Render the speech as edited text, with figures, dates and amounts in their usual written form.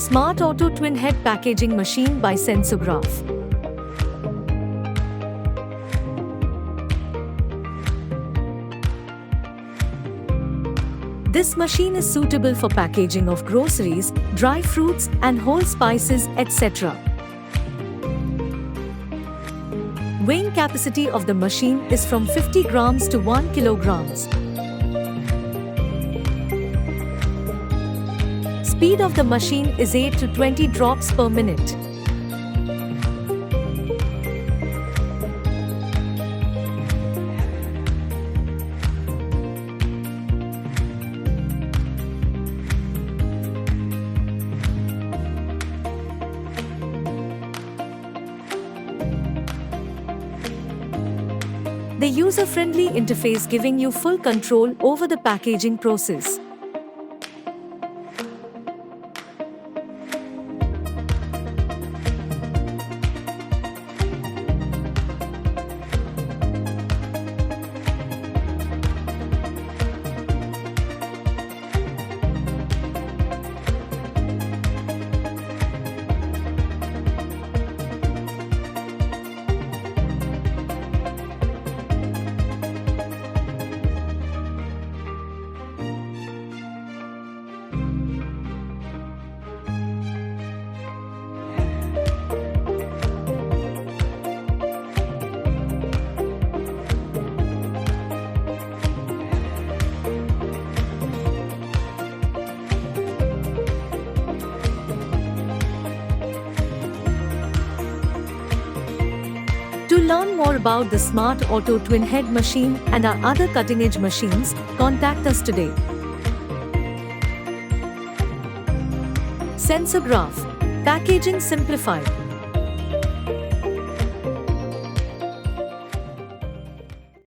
Smart Auto Twin Head Packaging Machine by Sensograph. This machine is suitable for packaging of groceries, dry fruits and whole spices, etc. Weighing capacity of the machine is from 50 grams to 1 kilograms. Speed of the machine is 8 to 20 drops per minute. The user-friendly interface giving you full control over the packaging process. To learn more about the Smart Auto Twin Head machine and our other cutting-edge machines, contact us today. Sensograph. Packaging simplified.